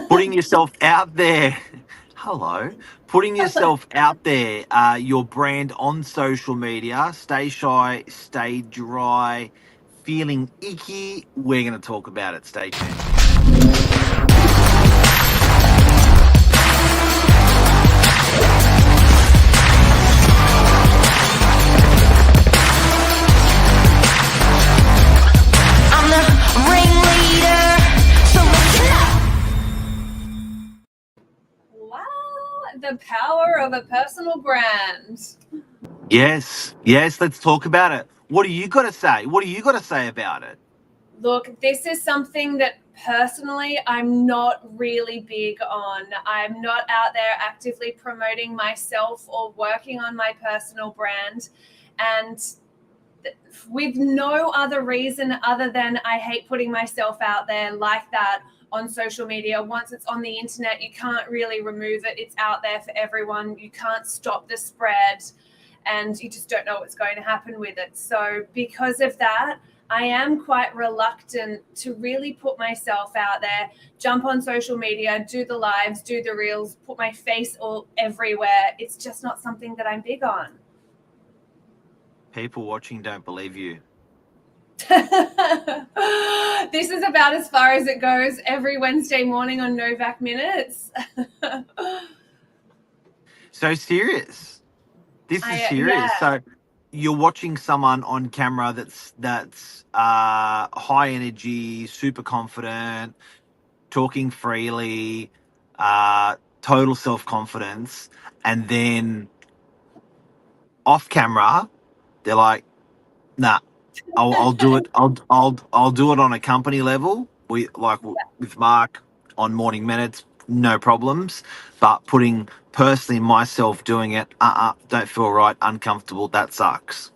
Putting yourself out there. Hello. Putting yourself out there, your brand on social media. Stay shy, stay dry, feeling icky. We're going to talk about it. Stay tuned. I'm the ringleader, so listen up. Wow, the power of a personal brand. Yes, let's talk about it. What do you got to say? What do you got to say about it? Look, this is something that personally I'm not really big on. I'm not out there actively promoting myself or working on my personal brand. And with no other reason other than I hate putting myself out there like that on social media. Once it's on the internet, you can't really remove it. It's out there for everyone. You can't stop the spread, and you just don't know what's going to happen with it. So because of that, I am quite reluctant to really put myself out there, jump on social media, do the lives, do the reels, put my face all everywhere. It's just not something that I'm big on. People watching don't believe you. This is about as far as it goes every Wednesday morning on Novak Minutes. So serious. This is serious. Yeah. So you're watching someone on camera that's high energy, super confident, talking freely, total self-confidence, and then off camera they're like, nah, I'll do it. I'll do it on a company level. With Mark on Morning Minutes, no problems. But putting personally myself doing it, don't feel right, uncomfortable. That sucks.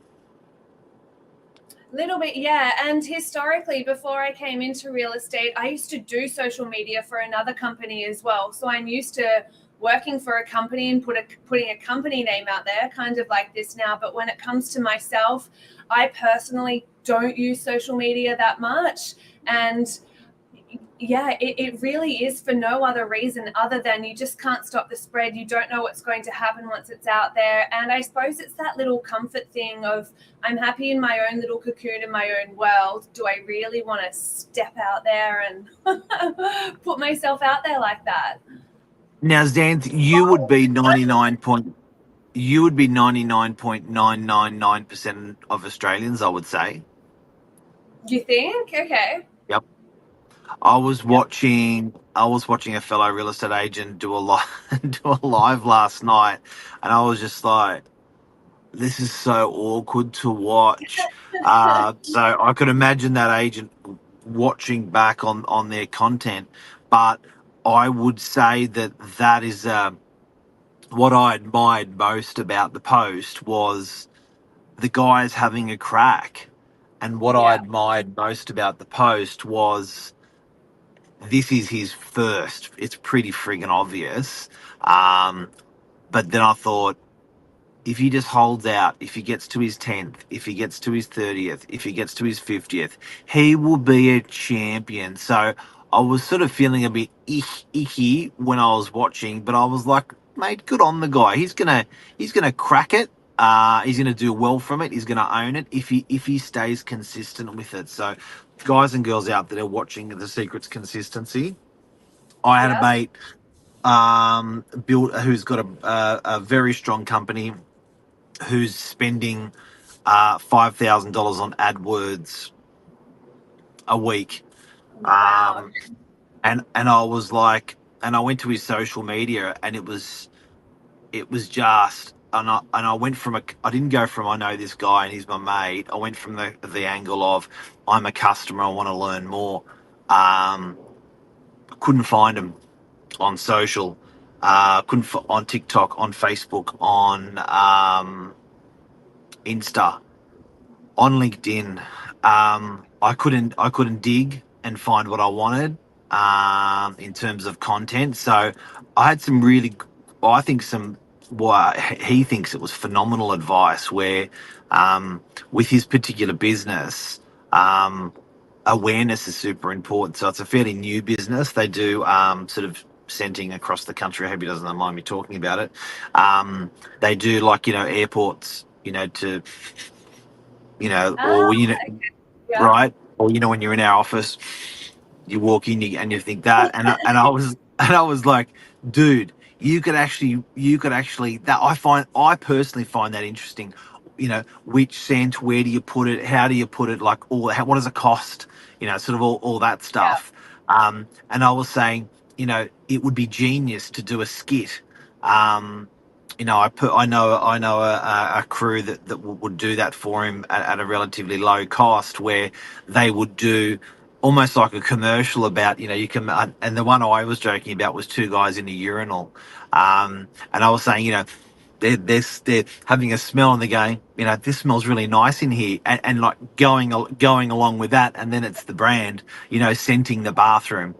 Little bit, yeah. And historically, before I came into real estate, I used to do social media for another company as well. So I'm used to working for a company and putting a company name out there, kind of like this now. But when it comes to myself, I personally don't use social media that much. And yeah, it really is for no other reason other than you just can't stop the spread. You don't know what's going to happen once it's out there. And I suppose it's that little comfort thing of I'm happy in my own little cocoon in my own world. Do I really want to step out there and put myself out there like that? Now, Zanth, you would be 99.999% of Australians, I would say. You think? Okay. Yep. I was watching a fellow real estate agent do a live last night, and I was just like, this is so awkward to watch. So I could imagine that agent watching back on their content, but I would say that is what I admired most about the post was the guys having a crack, and what I admired most about the post was this is his first. It's pretty friggin' obvious. But then I thought, if he just holds out, if he gets to his 10th, if he gets to his 30th, if he gets to his 50th, he will be a champion. So I was sort of feeling a bit icky when I was watching, but I was like, mate, good on the guy. He's gonna crack it. He's gonna do well from it. He's gonna own it if he stays consistent with it. So guys and girls out there watching, the secret's consistency. I had a mate who's got a very strong company, who's spending $5,000 on AdWords a week. Wow. And I was like, and I went to his social media, and it was just, and I went from I didn't go from I know this guy and he's my mate. I went from the angle of I'm a customer, I want to learn more. Couldn't find him on social. Couldn't on TikTok, on Facebook, on Insta, on LinkedIn. I couldn't dig and find what I wanted in terms of content. So I had some really, I think he thinks it was phenomenal advice where with his particular business, awareness is super important. So it's a fairly new business. They do sort of scenting across the country. I hope he doesn't mind me talking about it. They do like, airports, to, Ah, or, yeah, right? Or, when you're in our office, you walk in and you think that, and I was like, dude, you could actually that I personally find that interesting. Which scent, where do you put it, how do you put it, like what does it cost, sort of all that yeah, stuff. And I was saying, it would be genius to do a skit. I know a crew that would do that for him at a relatively low cost, where they would do almost like a commercial about, you can, and the one I was joking about was two guys in a urinal. And I was saying, they're having a smell and they're going, this smells really nice in here, and like going along with that, and then it's the brand, scenting the bathroom.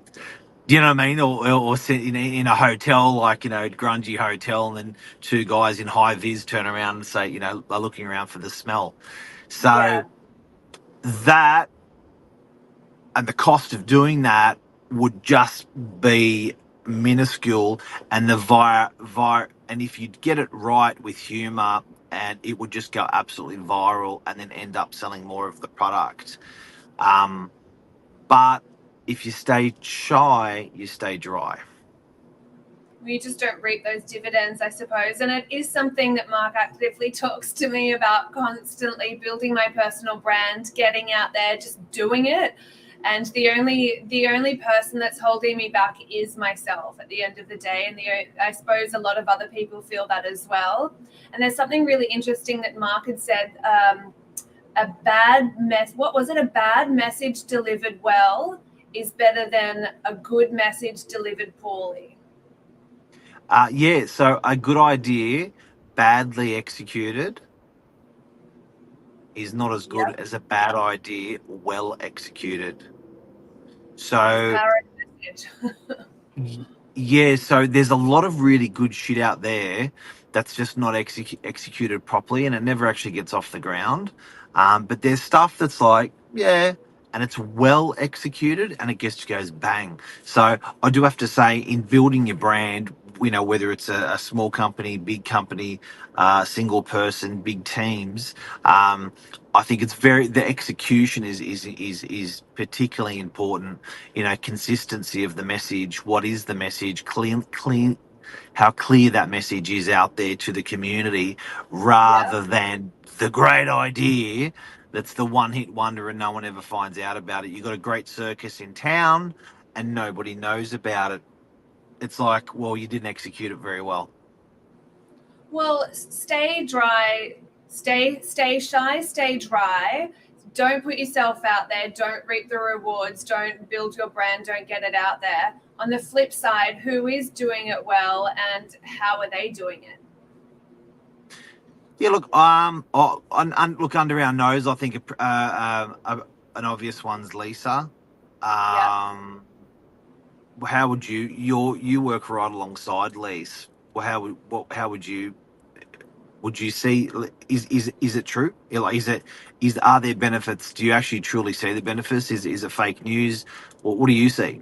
Do you know what I mean? Or sit in a hotel, like, grungy hotel, and then two guys in high vis turn around and say, they're looking around for the smell. So yeah. that, and the cost of doing that would just be minuscule, and and if you get it right with humor, and it would just go absolutely viral and then end up selling more of the product. But if you stay shy, you stay dry. We just don't reap those dividends, I suppose. And it is something that Mark actively talks to me about, constantly building my personal brand, getting out there, just doing it. And the only person that's holding me back is myself at the end of the day. And I suppose a lot of other people feel that as well. And there's something really interesting that Mark had said. What was it? A bad message delivered well is better than a good message delivered poorly. Yeah, so a good idea, badly executed, is not as good Yep. as a bad idea, well executed. There's So, power in the message. yeah, so there's a lot of really good shit out there that's just not executed properly, and it never actually gets off the ground. But there's stuff that's like, yeah, and it's well executed, and it just goes bang. So I do have to say, in building your brand, whether it's a small company, big company, single person, big teams, I think the execution is particularly important. Consistency of the message. What is the message? Clean, how clear that message is out there to the community, Yeah. rather than the great idea that's the one hit wonder and no one ever finds out about it. You got a great circus in town and nobody knows about it. It's like, well, you didn't execute it very well. Well, stay dry, stay shy, stay dry. Don't put yourself out there. Don't reap the rewards. Don't build your brand. Don't get it out there. On the flip side, who is doing it well and how are they doing it? Yeah, look, look, under our nose, I think an obvious one's Lisa. Yeah. How would you work right alongside Lise? Well, how would you see, is it true? Like, are there benefits? Do you actually truly see the benefits? Is it fake news? What do you see?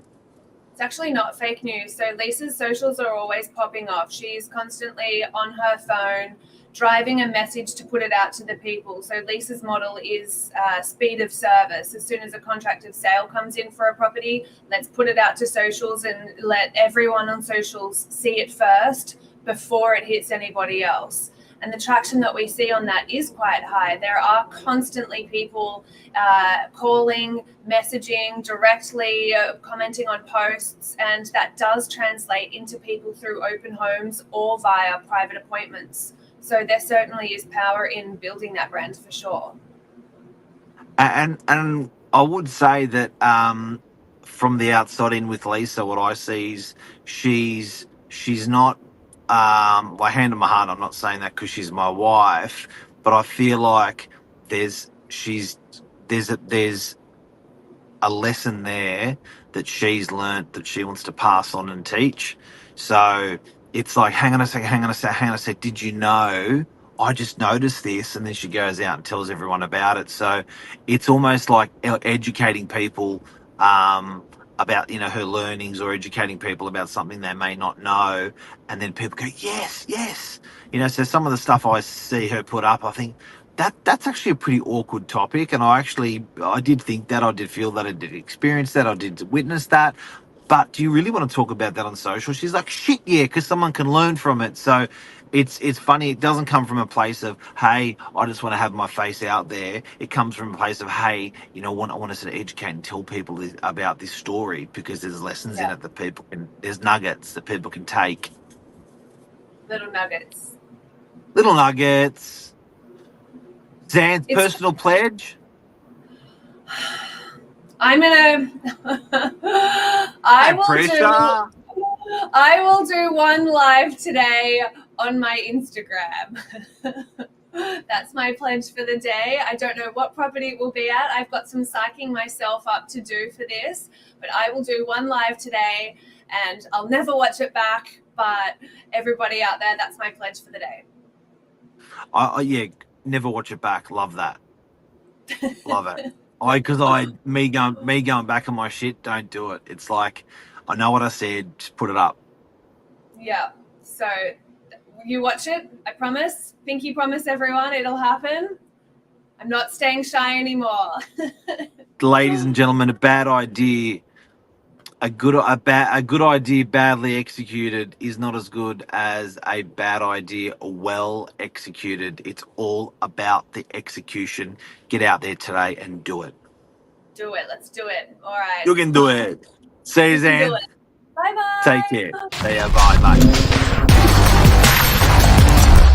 It's actually not fake news. So Lisa's socials are always popping off. She's constantly on her phone, driving a message to put it out to the people. So Lisa's model is speed of service. As soon as a contract of sale comes in for a property, let's put it out to socials and let everyone on socials see it first before it hits anybody else. And the traction that we see on that is quite high. There are constantly people calling, messaging directly, commenting on posts, and that does translate into people through open homes or via private appointments. So there certainly is power in building that brand for sure. And I would say that, from the outside in with Lisa, what I see is she's not, by hand on my heart, I'm not saying that because she's my wife, but I feel like there's a lesson there that she's learnt that she wants to pass on and teach. So it's like, hang on a sec. Did you know I just noticed this, and then she goes out and tells everyone about it. So it's almost like educating people about her learnings, or educating people about something they may not know, and then people go, yes, yes. So some of the stuff I see her put up, I think that's actually a pretty awkward topic, and I did think that, I did feel that, I did experience that, I did witness that. But do you really want to talk about that on social? She's like, shit, yeah, because someone can learn from it. So it's funny. It doesn't come from a place of, hey, I just want to have my face out there. It comes from a place of, hey, I want to sort of educate and tell people about this story, because there's lessons in Yeah. it that there's nuggets that people can take. Little nuggets. Little nuggets. Zan's It's- personal pledge. I'm gonna. No pressure. I will do one live today on my Instagram. That's my pledge for the day. I don't know what property it will be at. I've got some psyching myself up to do for this, but I will do one live today, and I'll never watch it back. But everybody out there, that's my pledge for the day. Yeah, never watch it back. Love that. Love it. Me going back on my shit, don't do it. It's like, I know what I said, just put it up. Yeah. So you watch it, I promise. Pinky promise everyone it'll happen. I'm not staying shy anymore. Ladies and gentlemen, a bad idea, a good idea badly executed is not as good as a bad idea well executed. It's all about the execution. Get out there today and do it. Do it. Let's do it. All right. You can do it. See you, You can do Zan. it. Bye-bye. Take care. See ya. Bye, mate.